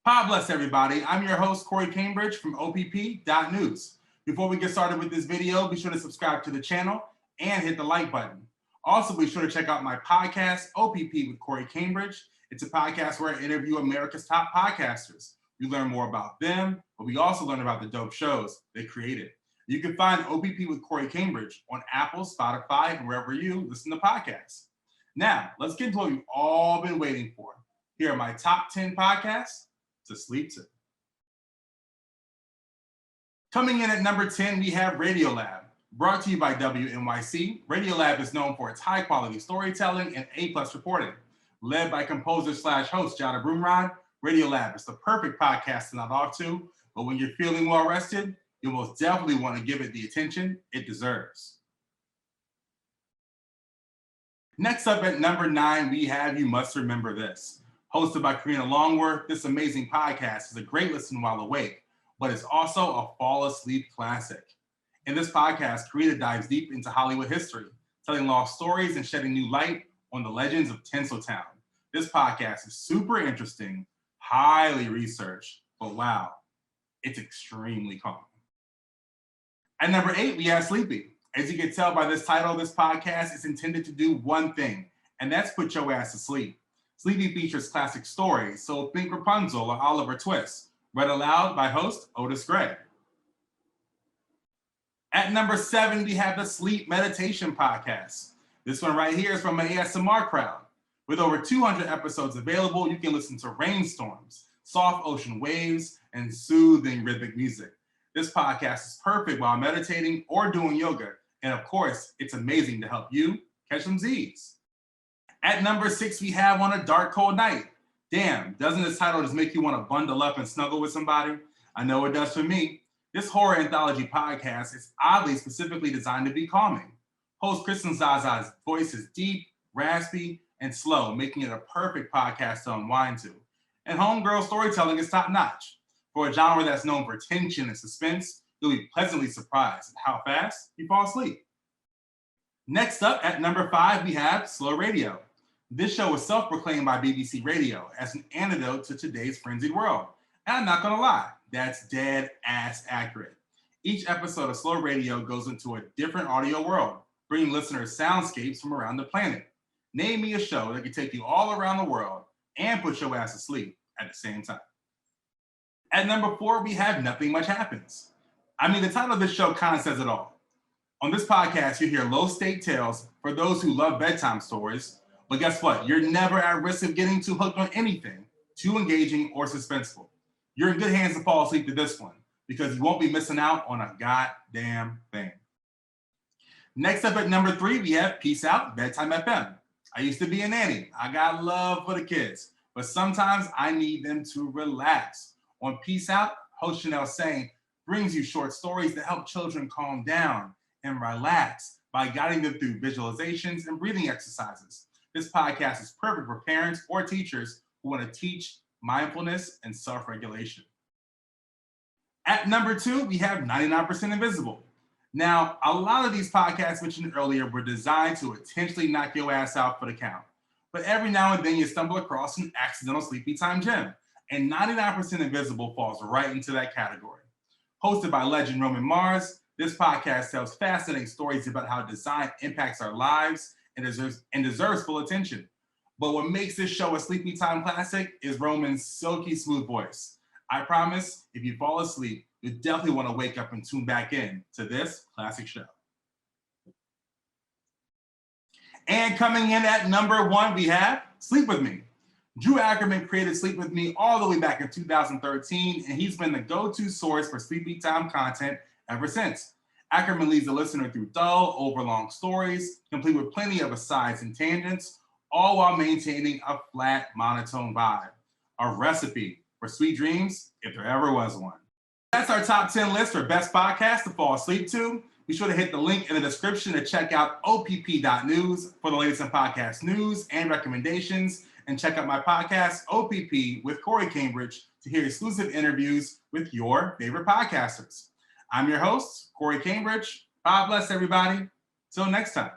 God bless everybody. I'm your host, Corey Cambridge from OPP.NEWS. Before we get started with this video, be sure to subscribe to the channel and hit the like button. Also, be sure to check out my podcast, OPP with Corey Cambridge. It's a podcast where I interview America's top podcasters. We learn more about them, but we also learn about the dope shows they created. You can find OPP with Corey Cambridge on Apple, Spotify, and wherever you listen to podcasts. Now, let's get into what we've all been waiting for. Here are my top 10 podcasts to sleep to. Coming in at number 10, we have Radiolab. Brought to you by WNYC, Radiolab is known for its high-quality storytelling and A-plus reporting. Led by composer/host Jada Broomrod, Radiolab is the perfect podcast to nod off to, but when you're feeling well-rested, you'll most definitely want to give it the attention it deserves. Next up at number 9, we have You Must Remember This. Hosted by Karina Longworth, this amazing podcast is a great listen while awake, but it's also a fall asleep classic. In this podcast, Karina dives deep into Hollywood history, telling lost stories and shedding new light on the legends of Tinseltown. This podcast is super interesting, highly researched, but wow, it's extremely calm. At number 8, we have Sleepy. As you can tell by this title, this podcast is intended to do one thing, and that's put your ass to sleep. Sleepy features classic stories, so think Rapunzel or Oliver Twist, read aloud by host Otis Gray. At number 7, we have the Sleep Meditation Podcast. This one right here is from my ASMR crowd. With over 200 episodes available, you can listen to rainstorms, soft ocean waves, and soothing rhythmic music. This podcast is perfect while meditating or doing yoga, and of course, it's amazing to help you catch some Z's. At number 6, we have On a Dark Cold Night. Damn, doesn't this title just make you want to bundle up and snuggle with somebody? I know it does for me. This horror anthology podcast is oddly specifically designed to be calming. Host Kristen Zaza's voice is deep, raspy, and slow, making it a perfect podcast to unwind to. And homegirl storytelling is top-notch. For a genre that's known for tension and suspense, you'll be pleasantly surprised at how fast you fall asleep. Next up, at number 5, we have Slow Radio. This show was self-proclaimed by BBC Radio as an antidote to today's frenzied world. And I'm not gonna lie, that's dead-ass accurate. Each episode of Slow Radio goes into a different audio world, bringing listeners soundscapes from around the planet. Name me a show that can take you all around the world and put your ass to sleep at the same time. At number 4, we have Nothing Much Happens. I mean, the title of this show kind of says it all. On this podcast, you hear low-stake tales for those who love bedtime stories, but guess what? You're never at risk of getting too hooked on anything too engaging or suspenseful. You're in good hands to fall asleep to this one because you won't be missing out on a goddamn thing. Next up at number 3, we have Peace Out Bedtime FM. I used to be a nanny. I got love for the kids, but sometimes I need them to relax. On Peace Out, host Chanel Sain brings you short stories that help children calm down and relax by guiding them through visualizations and breathing exercises. This podcast is perfect for parents or teachers who want to teach mindfulness and self-regulation. At number 2, we have 99% Invisible. Now, a lot of these podcasts mentioned earlier were designed to intentionally knock your ass out for the count. But every now and then you stumble across an accidental sleepy time gem, and 99% Invisible falls right into that category. Hosted by legend Roman Mars, this podcast tells fascinating stories about how design impacts our lives and deserves full attention. But what makes this show a sleepy time classic is Roman's silky smooth voice. I promise, if you fall asleep, you definitely want to wake up and tune back in to this classic show. And coming in at number 1, we have Sleep With Me. Drew Ackerman created Sleep With Me all the way back in 2013, and he's been the go-to source for sleepy time content ever since. Ackerman leads the listener through dull, overlong stories, complete with plenty of asides and tangents, all while maintaining a flat, monotone vibe. A recipe for sweet dreams, if there ever was one. That's our top 10 list for best podcasts to fall asleep to. Be sure to hit the link in the description to check out OPP.NEWS for the latest in podcast news and recommendations, and check out my podcast, OPP with Corey Cambridge, to hear exclusive interviews with your favorite podcasters. I'm your host, Corey Cambridge. God bless everybody. Till next time.